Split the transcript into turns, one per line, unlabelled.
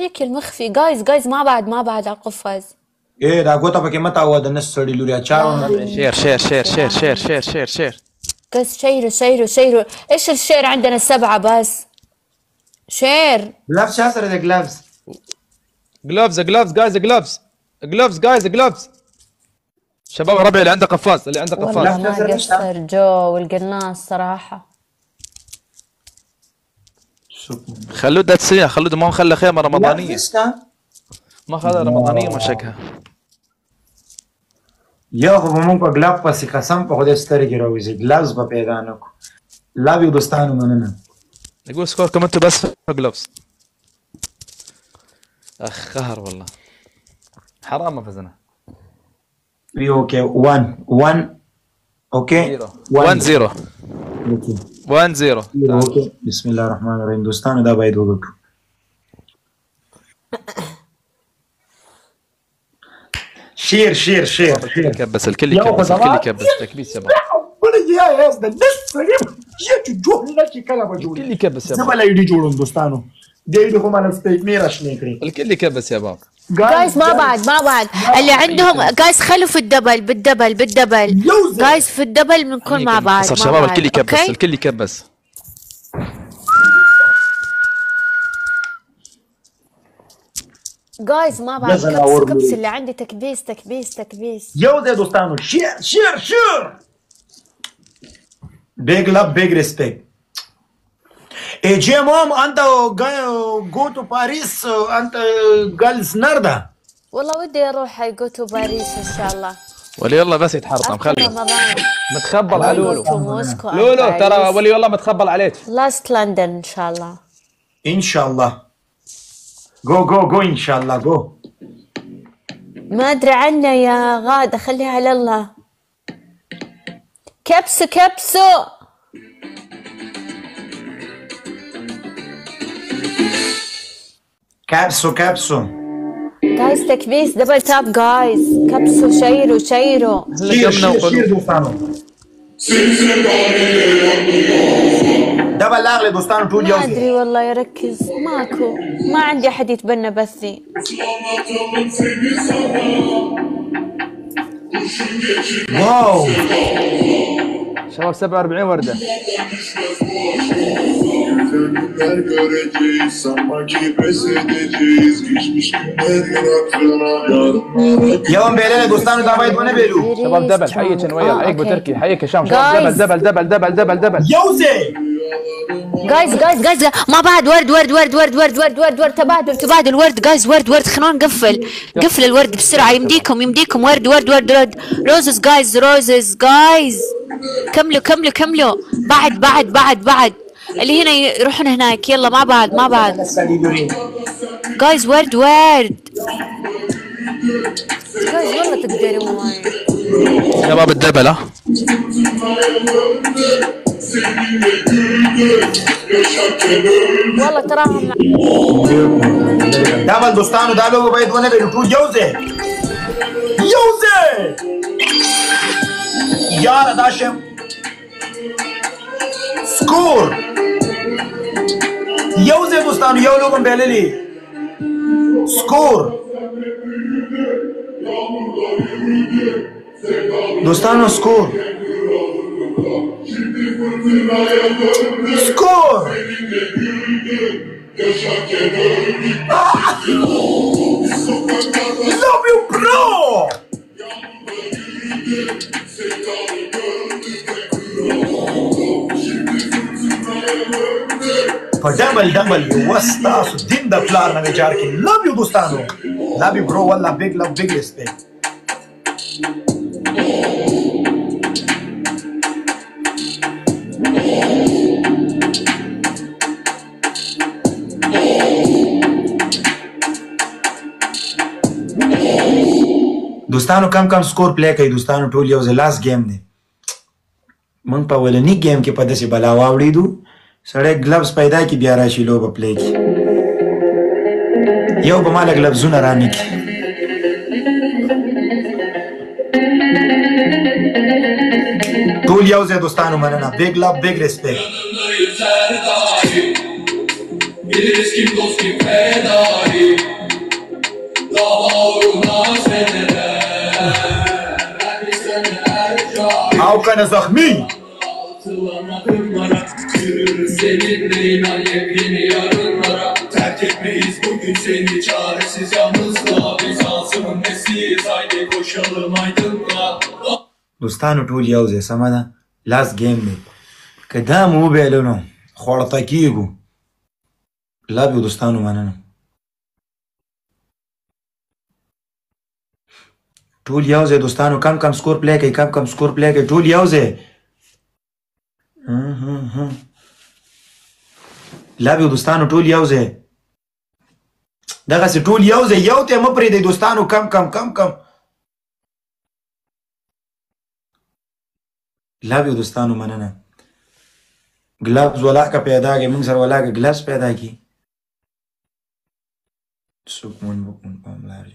هذيك المخفي. جايز ما بعد على القفاز.
ايه دا قطه پکې مت او د نس سړی لوري اچار.
شير بس شيروا. ايش الشير عندنا 7 بس. شير
جلافز شاسر ده جلافز
جلافز شباب ربعي اللي عنده قفاز
والله ما قصر جو والقناص صراحة.
خلوه ده تسيح، خلوه ما خلى خيمة رمضانية، ما خلى رمضانية مشكها.
یو خو مونږ په ګلاف پسې قسم په خدای سترګې راوځي ګلافز به پیدا نه کو. لا بي دوستانو مننه.
يقول سكوركم انتم بس في جلوفز. اخ قهر والله، حرام ما فزنا.
اوكي 1 اوكي
1-0
اوكي. بسم الله الرحمن الرحيم. دوستانو دا باید وګورو. شير
كبس الكل يكبس تكبيس يا بابا.
يا ده لسه يجي جوړ لکه کله به جوړ.
الكل يكبس يا بابا.
زما لا يدي جوړون دوستانو. دې هم انا ستيت ميرا شنيكري.
الكل يكبس يا بابا.
جايز ما بعد اللي عندهم جايز خلوا في الدبل جايز في الدبل بنكون مع بعض.
صار شباب الكل يكبس
جايز ما بعد كبس اللي عندي تكبيس.
يو ده دوستانو شير big love big respect. اجي مام انت جو تو باريس انت جالس نرده.
والله ودي اروح جو تو باريس ان شاء الله.
ولي والله بس يتحرطم خليه متخبل على لولو
لولو
ترى ولي والله متخبل عليك.
لاست لندن ان شاء الله.
جو ان شاء الله جو.
ما ادري عنه يا غادة خليها على الله. كبسو جايز تكبيس دبل تاب جايز. كبسو شيروا
شير دوستانو. دبل لاغلي دوستانو طول يوم.
ما ادري والله يركز ماكو، ما عندي احد يتبنى بثي.
واو
شباب 47 وردة.
يوم بيلينا دوستانو دا بايد وانا بيلو.
شباب دبل حيك نويا حيك بتركي حيك هشام. شباب دبل
يوزي
جايز ما بعد ورد تبادل ورد جايز. ورد خلونا نقفل الورد بسرعة. يمديكم ورد روزز جايز. كملوا بعد اللي هنا يروحون هناك. يلا مع بعض جايز. ورد جايز والله تقدرون
شباب الدبل.
والله تراهم
دبل دوستانو دا لوگو باید ونه بینو تو. يوزي يارا داشم سكور. يوزي دوستانو يو لوگم بيللي سكور دوستانو سكور love you bro. دبل وستاسو دين دا پلار نه جارکی. love you دوستانو. love you bro والله big love big respect. دوستانو کم سکور پلی کوي دوستانو. ټول یو لاس گیم دی. مونږ په ولنی گیم کې په داسې بلا واوړېدو سړی ګلوز پیدا کی بیا راشي لوبه پلی کی. یو به ماله ګلوزونه رانه کی. ټول یو ځای دوستانو مننه. بیگ لو بیگ ریسپیکټ. او کنه زخمی.
Seninle inan yepyeni yarınlara. Terk etmeyiz bugün seni çaresiz yalnızla. Biz Asım'ın nesliyiz, haydi koşalım aydınlığa.
دوستانو ټول یو ځای سمه ده. لاست ګیم دی که دا مو وبایلو نو خوړته کېږو. لاب یو دوستانو مننه. ټول یو ځای دوستانو کم کم سکور پلی کوي کم کم سکور پلی کوي ټول یو ځای. لاب یو دوستانو ټول یو ځای دغسې ټول یو ځای یو ته مه پرېږدئ دوستانو کم کم کم کم. لاب یو دوستانو مننه. ګلابز ولاکه پیدا کړي موږ سره ولاکه ګلابز پیدا کړي. سکون وکون پاملرنه